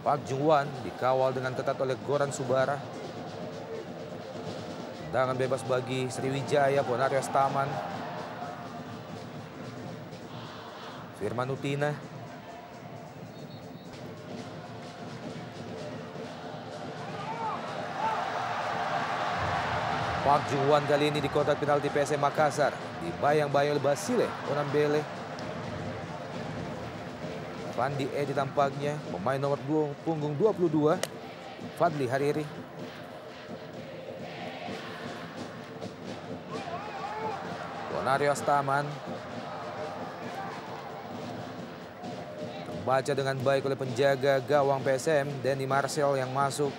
Park Jung-won dikawal dengan ketat oleh Goran Subara. Tendangan bebas bagi Sriwijaya, Ponario Astaman. Firman Utina. Park Jung-won kali ini di kotak penalti PSM Makassar. Dibayang-bayang oleh Basile Onambele. Fandi Edi tampaknya, pemain nomor 2 punggung 22, Fadli Hariri. Ponario Astaman. Terbaca dengan baik oleh penjaga gawang PSM, Denny Marcel yang masuk.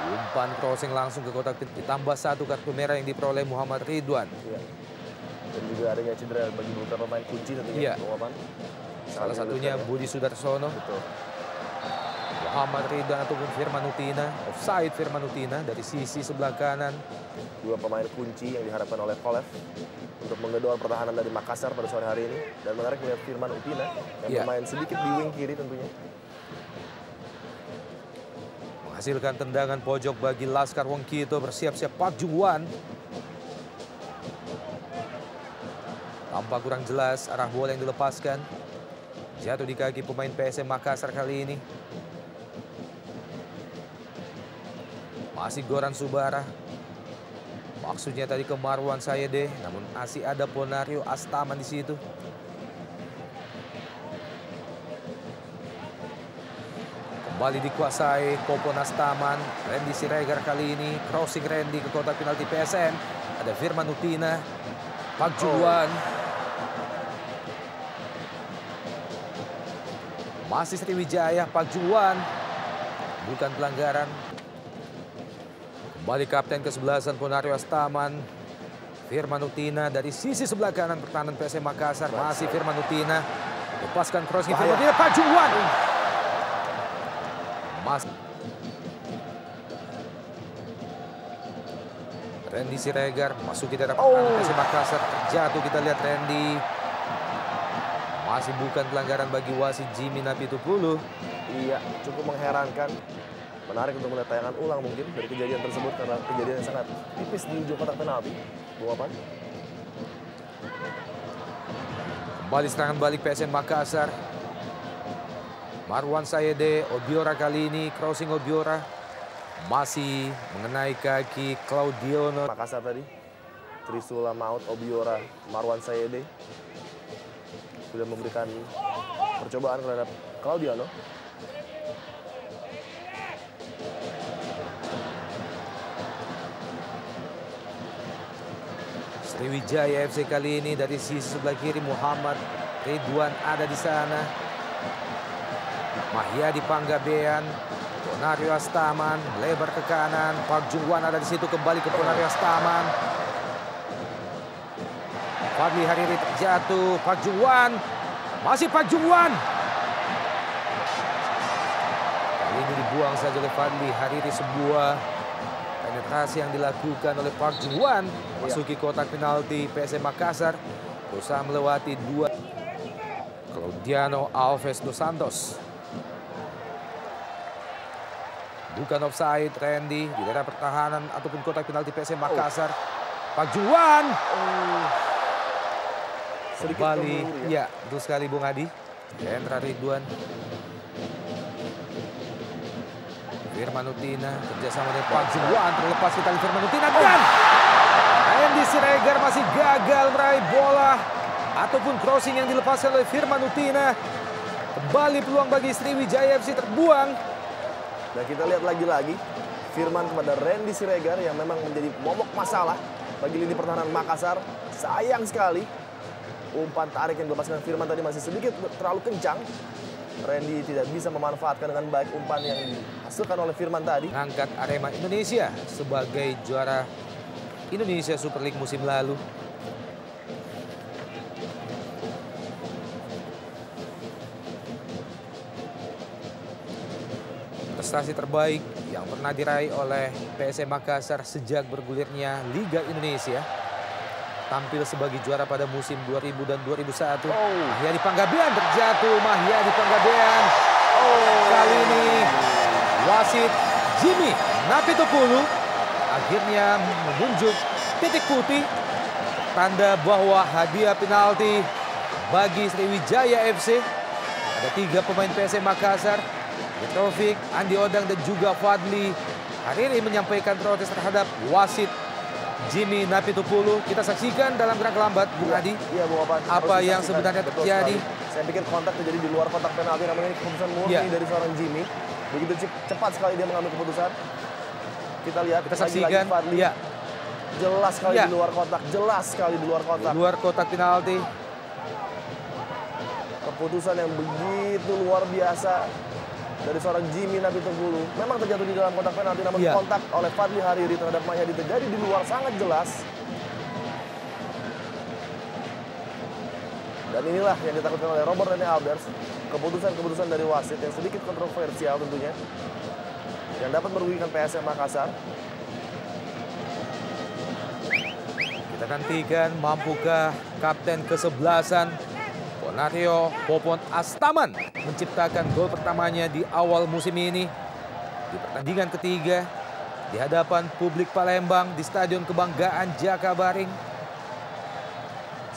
Umpan crossing langsung ke kotak penalti, ditambah 1 kartu merah yang diperoleh Muhammad Ridwan. Ya. Dan juga adanya cedera bagi beberapa pemain kunci tentunya. Iya. Salah satunya Budi Sudarsono. Betul. Muhammad Ridwan ataupun Firman Utina. Offside Firman Utina dari sisi sebelah kanan. Dua pemain kunci yang diharapkan oleh Kolev untuk menggedor pertahanan dari Makassar pada sore hari ini. Dan menarik melihat Firman Utina yang bermain sedikit di wing kiri tentunya. Menghasilkan tendangan pojok bagi Laskar Wongkito. Bersiap-siap Park Jung-won. Tampak kurang jelas arah bola yang dilepaskan. Jatuh di kaki pemain PSM Makassar kali ini. Masih Goran Subara. Maksudnya tadi ke Marwan Sayede, namun masih ada Ponario Astaman di situ. Kembali dikuasai Popon Astaman. Randy Siregar kali ini. Crossing Randy ke kotak penalti PSM. Ada Firman Utina. Park Jung-won. Masih Sriwijaya, Park Jung-won. Bukan pelanggaran. Kembali kapten ke-11 Ponario Astaman. Firman Utina dari sisi sebelah kanan pertahanan PSM Makassar. Masih Firman Utina. Lepaskan crossing Firman Utina. Park Jung-won. Randy Siregar masuki daerah pertahanan PSM Makassar. Terjatuh, kita lihat Randy. Masih bukan pelanggaran bagi wasit Jimmy Napitupulu. Iya, cukup mengherankan. Menarik untuk melihat tayangan ulang mungkin dari kejadian tersebut karena kejadian yang sangat tipis di ujung kotak penalti. Bung Apan. Kembali serangan balik PSM Makassar. Marwan Sayede, Obiora kali ini, crossing Obiora. Masih mengenai kaki Claudiono. Makassar tadi, Trisula Maut, Obiora, Marwan Sayede. Sudah memberikan percobaan terhadap Claudiono. Sriwijaya FC kali ini dari sisi sebelah kiri Muhammad Ridwan ada di sana. Mahyadi Panggabean, Ponario Astaman lebar ke kanan. Park Jung-won ada di situ, kembali ke Ponario Astaman. Fadli Hariri terjatuh. Park Jung-won, masih Park Jung-won. Kali ini dibuang saja oleh Fadli Hariri. Sebuah penetrasi yang dilakukan oleh Park Jung-won masuki kotak penalti PSM Makassar. Berusaha melewati dua. Claudiano Alves dos Santos. Bukan offside, Randy di daerah pertahanan ataupun kotak penalti PSM Makassar. Park Jung-won. Kembali, ya betul sekali Bung Adi. Hendra Ridwan. Firman Utina kerjasama dengan Park Jung-won. Terlepas kita Firman Utina dan Randy Siregar masih gagal meraih bola ataupun crossing yang dilepaskan oleh Firman Utina. Kembali peluang bagi Sriwijaya FC terbuang. Dan kita lihat lagi-lagi Firman kepada Randy Siregar yang memang menjadi momok masalah bagi lini pertahanan Makassar. Sayang sekali umpan tarik yang dilepaskan Firman tadi masih sedikit terlalu kencang. Randy tidak bisa memanfaatkan dengan baik umpan yang dihasilkan oleh Firman tadi. Angkat Arema Indonesia sebagai juara Indonesia Super League musim lalu. prestasi terbaik yang pernah diraih oleh PSM Makassar sejak bergulirnya Liga Indonesia. Tampil sebagai juara pada musim 2000 dan 2001. Mahyadi Panggabean terjatuh, Mahyadi Panggabean. Kali ini wasit Jimmy Napitupulu akhirnya menunjuk titik putih. Tanda bahwa hadiah penalti bagi Sriwijaya FC. Ada 3 pemain PSM Makassar, Taufik, Andi Odang dan juga Fadli hari ini menyampaikan protes terhadap wasit Jimmy Napitupulu. Kita saksikan dalam gerak lambat, Bung Adi. Iya, Bung Opan. Apa yang sebenarnya terjadi? Saya pikir kontak terjadi di luar kotak penalti, namun ini keputusan murni dari seorang Jimmy. Begitu cepat sekali dia mengambil keputusan. Kita lihat, kita saksikan. Fadli. Ya. Jelas sekali di luar kotak, jelas sekali di luar kotak. Di luar kotak penalti. Keputusan yang begitu luar biasa dari seorang Jimmy Napitupulu. Memang terjatuh di dalam kotak penalti, namun kontak oleh Fadli Hariri terhadap Mahyadi terjadi di luar sangat jelas. Dan inilah yang ditakutkan oleh Robert Rene Albers. Keputusan-keputusan dari wasit yang sedikit kontroversial tentunya, yang dapat merugikan PSM Makassar. Kita nantikan mampukah kapten ke-11 Ponario Popon Astaman menciptakan gol pertamanya di awal musim ini di pertandingan ketiga di hadapan publik Palembang di Stadion Kebanggaan Jakabaring.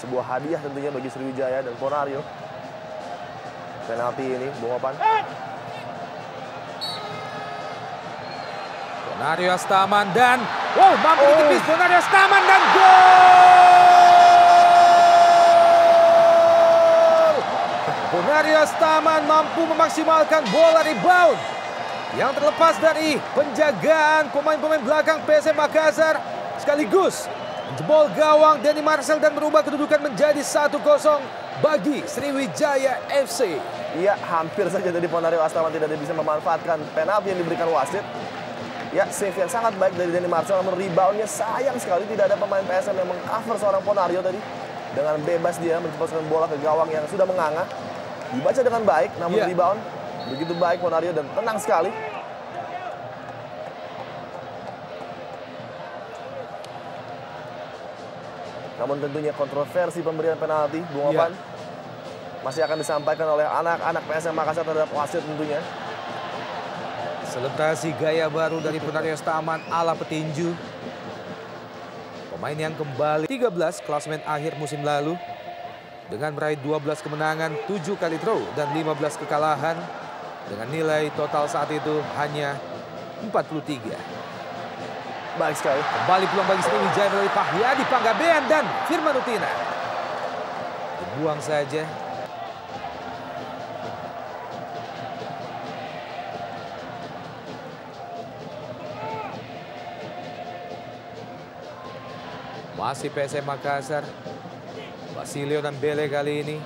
Sebuah hadiah tentunya bagi Sriwijaya dan Ponario. Penalti ini, Bung Opan. Ponario Astaman dan mampu ditepis Ponario Astaman dan gol! Ponario Astaman mampu memaksimalkan bola rebound yang terlepas dari penjagaan pemain-pemain belakang PSM Makassar, sekaligus menjebol gawang Denny Marcel dan merubah kedudukan menjadi 1-0 bagi Sriwijaya FC. Iya, hampir saja tadi Ponario Astaman tidak bisa memanfaatkan penalti yang diberikan wasit. Ya, save yang sangat baik dari Denny Marcel, namun reboundnya sayang sekali tidak ada pemain PSM yang mengcover seorang Ponario tadi. Dengan bebas dia mencepatkan bola ke gawang yang sudah menganga. Dibaca dengan baik, namun rebound begitu baik Ponario dan tenang sekali. Namun tentunya kontroversi pemberian penalti, Bung Opan, masih akan disampaikan oleh anak-anak PSM Makassar terhadap wasit tentunya. Selebrasi gaya baru dari Ponario Astaman ala petinju. Pemain yang kembali 13 klasemen akhir musim lalu dengan meraih 12 kemenangan, 7 kali draw dan 15 kekalahan dengan nilai total saat itu hanya 43. Baik sekali. Kembali peluang bagi Sriwijaya melalui Mahyadi Panggabean dan Firman Utina. Dibuang saja. Masih PSM Makassar. Basilio dan Bele kali ini.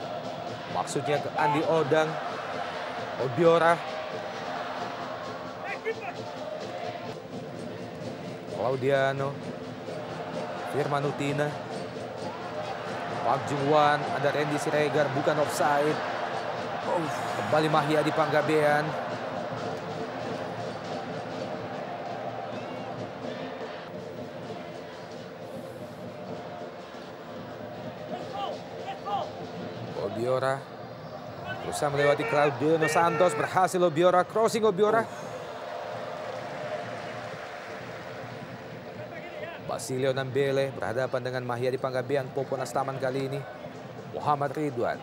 Maksudnya ke Andi Odang. Obiora. Claudiano. Firman Utina. Pak Jungwan. Ada Randy Siregar. Bukan offside. Kembali Mahyadi Panggabean. Obiora berusaha melewati Claudiano Santos, berhasil Obiora, crossing Obiora. Basilio Nambele berhadapan dengan Mahyadi Panggabean. Popon Astaman kali ini Muhammad Ridwan.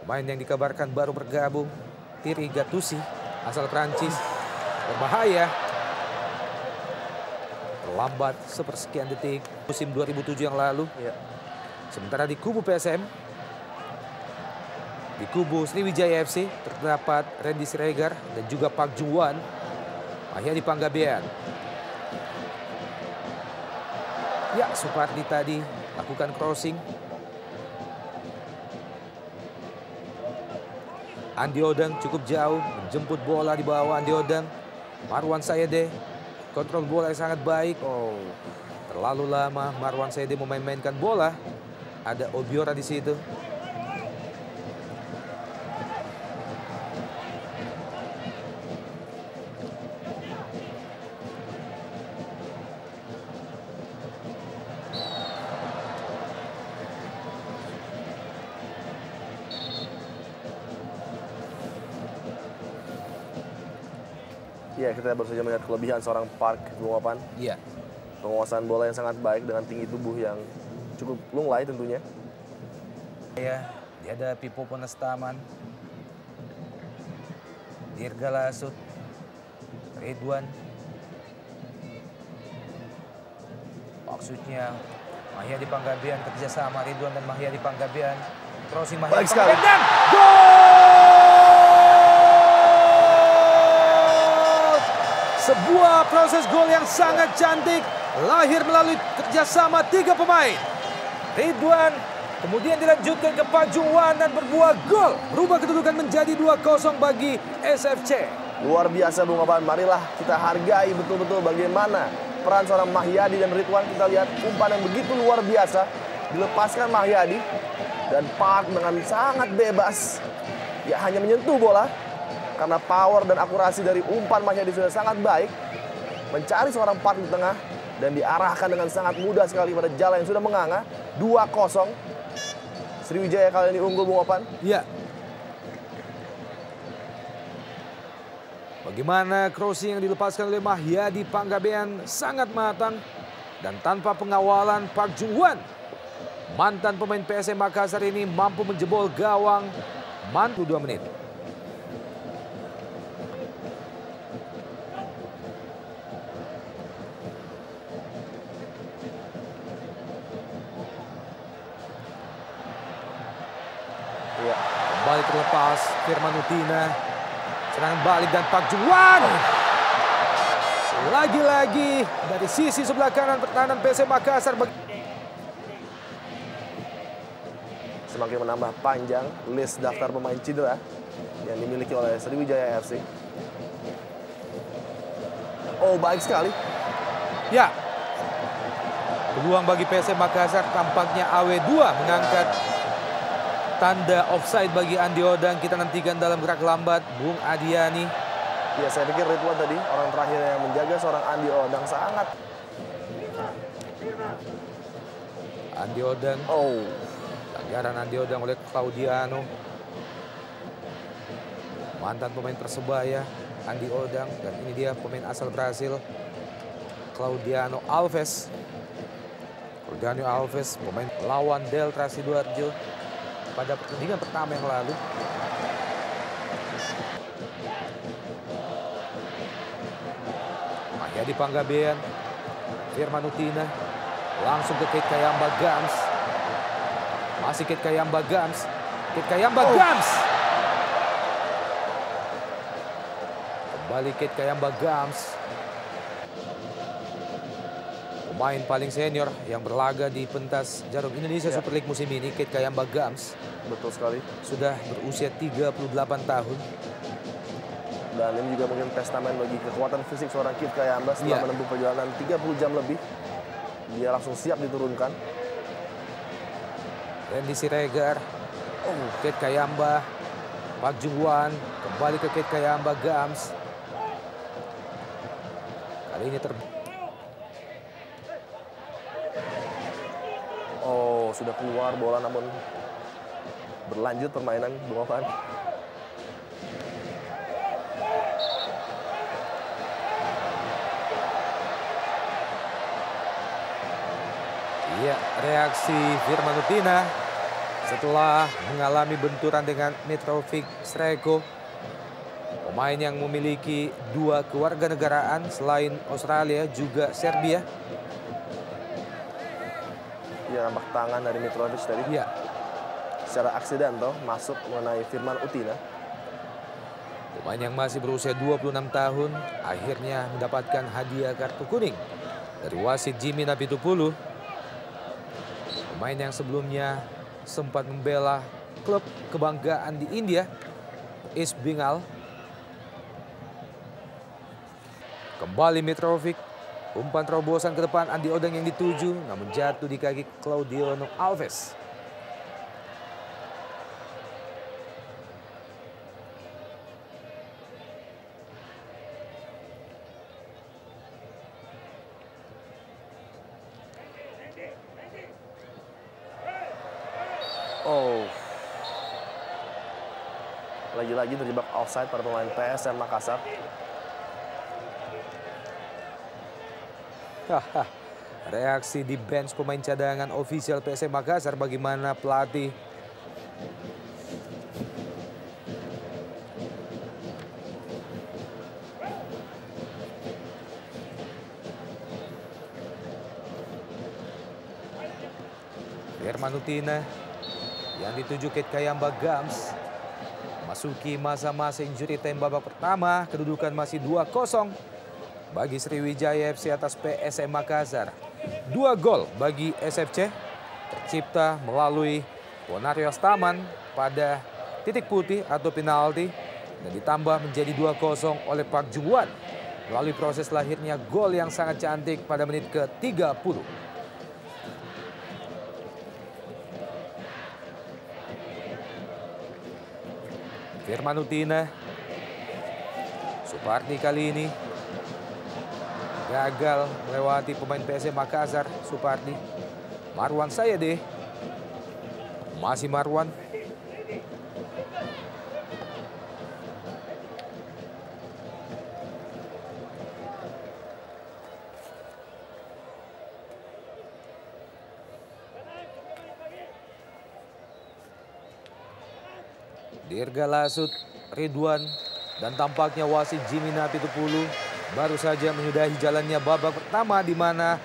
Pemain yang dikabarkan baru bergabung, Thierry Gattuso asal Prancis. Berbahaya. Terlambat sepersekian detik musim 2007 yang lalu. Sementara di kubu PSM, di kubu Sriwijaya FC terdapat Randy Siregar dan juga Pak Jungwan. Mahyadi Panggabean. Ya, Supardi tadi lakukan crossing. Andi Odang cukup jauh menjemput bola di bawah. Andi Odang, Marwan Sayede kontrol bola yang sangat baik. Terlalu lama Marwan Sayede memainkan bola. Ada Obiora di situ. Ya, kita baru saja melihat kelebihan seorang Park, Bung Opan. Iya. Penguasaan bola yang sangat baik dengan tinggi tubuh yang cukup lunglai tentunya. Ya, dia ada Pipo Ponestaman, Dirga Lasut, Ridwan. Maksudnya Mahyadi Panggabean kerjasama Ridwan dan Mahyadi Panggabean. Crossing Mahyadi Baik sekali. Panggabean dan gol! Sebuah proses gol yang sangat cantik lahir melalui kerjasama 3 pemain. Ridwan kemudian dilanjutkan ke Pak Jungwan dan berbuah gol. Berubah kedudukan menjadi 2-0 bagi SFC. Luar biasa Bung Opan, marilah kita hargai betul-betul bagaimana peran seorang Mahyadi dan Ridwan. Kita lihat umpan yang begitu luar biasa. Dilepaskan Mahyadi dan Park dengan sangat bebas. Ya hanya menyentuh bola. Karena power dan akurasi dari umpan Mahyadi sudah sangat baik. Mencari seorang Park di tengah. Dan diarahkan dengan sangat mudah sekali pada jalan yang sudah menganga. 2-0. Sriwijaya kali ini unggul Bung Opan. Iya. Bagaimana crossing yang dilepaskan oleh Mahyadi Panggabean sangat matang. Dan tanpa pengawalan Park Jungwan. Mantan pemain PSM Makassar ini mampu menjebol gawang. 2 menit. Ya. Kembali terlepas Firman Utina. Serangan balik dan Park Jungwan. Lagi-lagi dari sisi sebelah kanan pertahanan PSM Makassar. Semakin menambah panjang list daftar pemain cedera yang dimiliki oleh Sriwijaya FC. Oh, baik sekali. Ya. Peluang bagi PSM Makassar, tampaknya AW2 mengangkat tanda offside bagi Andi Odang. Kita nantikan dalam gerak lambat Bung Adiani. Ya, saya pikir Ridwan tadi orang terakhir yang menjaga seorang Andi Odang sangat. Andi Odang. Oh. Pelanggaran Andi Odang oleh Claudiano. Mantan pemain Persebaya Andi Odang. Dan ini dia pemain asal Brasil Claudiano Alves. Claudiano Alves pemain lawan Delta Sidoarjo pada pertandingan pertama yang lalu. Mahyadi Panggabean, Firman Utina, langsung ke Kate Kayamba Gams. Masih Kate Kayamba Gams. Kate Kayamba Gams. Kembali Kate Kayamba Gams. Pemain paling senior yang berlaga di pentas Jarum Indonesia Super League musim ini, Kate Kayamba Gams. Betul sekali. Sudah berusia 38 tahun. Dan ini juga mungkin testament bagi kekuatan fisik seorang Kate Kayamba setelah menempuh perjalanan 30 jam lebih. Dia langsung siap diturunkan. Randy Siregar. Oh, Kate Kayamba. Park Jungwan. Kembali ke Kate Kayamba Gams. Kali ini Oh, sudah keluar bola namun berlanjut permainan Bung Opan. Iya, reaksi Firman Utina setelah mengalami benturan dengan Mitrovic Sreko. Pemain yang memiliki 2 kewarganegaraan selain Australia juga Serbia. Ya, nampak tangan dari Mitrovic tadi. Iya. Secara aksidental masuk mengenai Firman Utina. Pemain yang masih berusia 26 tahun akhirnya mendapatkan hadiah kartu kuning dari wasit Jimmy Napitupulu. Pemain yang sebelumnya sempat membela klub kebanggaan di India, East Bengal. Kembali Mitrovic, umpan terobosan ke depan Andi Odang yang dituju, namun jatuh di kaki Claudiano Alves. Oh. Lagi-lagi terjebak offside para pemain PSM Makassar. Reaksi di bench pemain cadangan ofisial PSM Makassar, bagaimana pelatih. Firmanutina yang dituju ke Kayamba Gams. Masuki masa-masa injury time babak pertama, kedudukan masih 2-0 bagi Sriwijaya FC atas PSM Makassar. 2 gol bagi SFC tercipta melalui Bonario Staman pada titik putih atau penalti dan ditambah menjadi 2-0 oleh Park Jung-wan melalui proses lahirnya gol yang sangat cantik pada menit ke-30. Firmanutina, Supardi kali ini gagal melewati pemain PSM Makassar. Supardi, Marwan Sayede, masih Marwan. Dirga Lasut, Ridwan, dan tampaknya wasit Jimmy Napitupulu baru saja menyudahi jalannya babak pertama, di mana